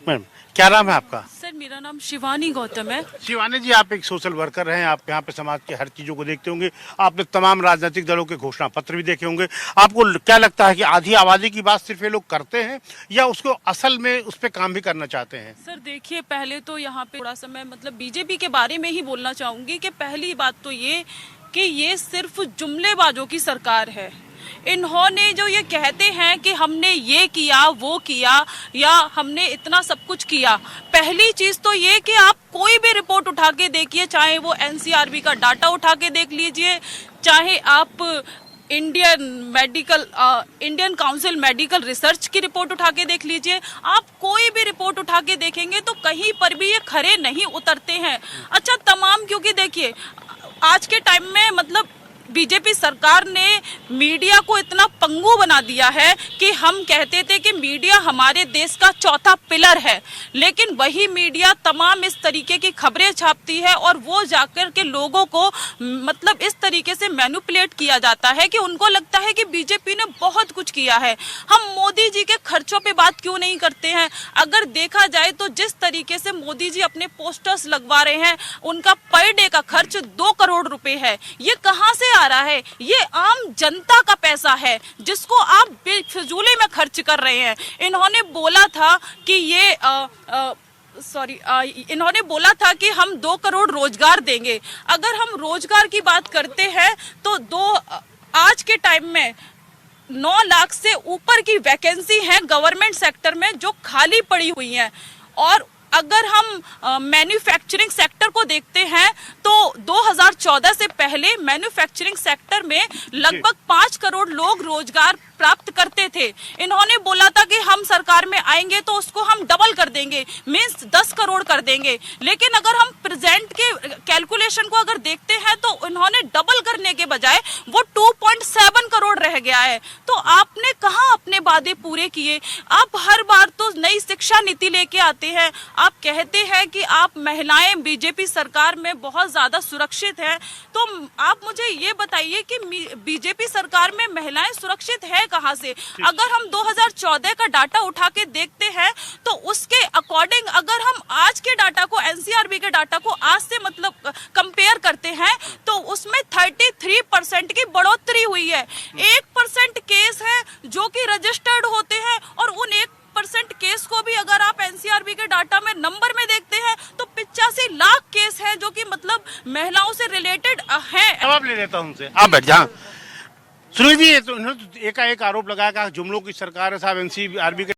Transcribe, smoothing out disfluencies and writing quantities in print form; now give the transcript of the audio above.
Ma'am, क्या नाम है आपका? सर मेरा नाम शिवानी गौतम है। शिवानी जी, आप एक सोशल वर्कर हैं, आप यहाँ पे समाज की हर चीज़ों को देखते होंगे, आपने तमाम राजनीतिक दलों के घोषणा पत्र भी देखे होंगे। आपको क्या लगता है कि आधी आबादी की बात सिर्फ ये लोग करते हैं या उसको असल में उस पर काम भी करना चाहते हैं? सर देखिए, पहले तो यहाँ पे थोड़ा सा मैं मतलब बीजेपी के बारे में ही बोलना चाहूंगी कि पहली बात तो ये कि ये सिर्फ जुमलेबाजों की सरकार है। इन्होंने जो ये कहते हैं कि हमने ये किया वो किया या हमने इतना सब कुछ किया, पहली चीज तो ये कि आप कोई भी रिपोर्ट उठा के देखिए, चाहे वो एनसीआरबी का डाटा उठा के देख लीजिए, चाहे आप इंडियन काउंसिल मेडिकल रिसर्च की रिपोर्ट उठा के देख लीजिए, आप कोई भी रिपोर्ट उठा के देखेंगे तो कहीं पर भी ये खरे नहीं उतरते हैं। अच्छा तमाम, क्योंकि देखिए आज के टाइम में मतलब बीजेपी सरकार ने मीडिया को इतना पंगु बना दिया है कि हम कहते थे कि मीडिया हमारे देश का चौथा पिलर है, लेकिन वही मीडिया तमाम इस तरीके की खबरें छापती है और वो जाकर के लोगों को मतलब इस तरीके से मैनिपुलेट किया जाता है कि उनको लगता है कि बीजेपी ने बहुत कुछ किया है। हम मोदी जी के खर्चों पे बात क्यों नहीं करते हैं? अगर देखा जाए तो जिस तरीके से मोदी जी अपने पोस्टर्स लगवा रहे हैं, उनका पर डे का खर्च 2 करोड़ रुपए है। ये कहां से आ रहा है? ये आम जनता का पैसा है जिसको आप बेफिजूली में खर्च कर रहे हैं। इन्होंने बोला था कि ये इन्होंने बोला था कि हम 2 करोड़ रोजगार देंगे। अगर हम रोजगार की बात करते हैं तो आज के टाइम में 9 लाख से ऊपर की वैकेंसी है गवर्नमेंट सेक्टर में जो खाली पड़ी हुई हैं। और अगर हम मैन्युफैक्चरिंग सेक्टर को देखते हैं तो 2014 से पहले मैन्युफैक्चरिंग सेक्टर में लगभग 5 करोड़ लोग रोजगार प्राप्त करते थे। इन्होंने बोला था कि हम सरकार में आएंगे तो उसको हम डबल कर देंगे, मींस 10 करोड़ कर देंगे। लेकिन अगर हम प्रेजेंट के कैलकुलेशन को अगर देखते हैं तो इन्होंने डबल करने के बजाय वो 2.7 करोड़ रह गया है। तो आपने कहां अपने वादे पूरे किए? आप हर बार तो नई शिक्षा नीति लेके आते हैं, आप कहते हैं कि आप महिलाएं बीजेपी सरकार में बहुत ज्यादा सुरक्षित है, तो आप मुझे ये बताइए कि बीजेपी सरकार में महिलाएं सुरक्षित है कहां से? अगर हम 2014 का डाटा उठा के देखते हैं तो उसके अकॉर्डिंग अगर हम आज के डाटा को, एनसीआरबी के डाटा को आज से मतलब कंपेयर करते हैं तो उसमें 33% की बढ़ोतरी हुई है। 1% केस है जो कि रजिस्टर्ड होते हैं और उन 1% केस को भी अगर आप एनसीआरबी के डाटा में नंबर में देखते हैं तो 85 लाख केस है जो कि मतलब महिलाओं से रिलेटेड है। जवाब ले लेता हूं उनसे, आप बैठ जाओ। सुनील जी, ये तो इन्होंने एकाएक आरोप लगाया कि जुमलों की सरकार है साहब, एनसीआरबी के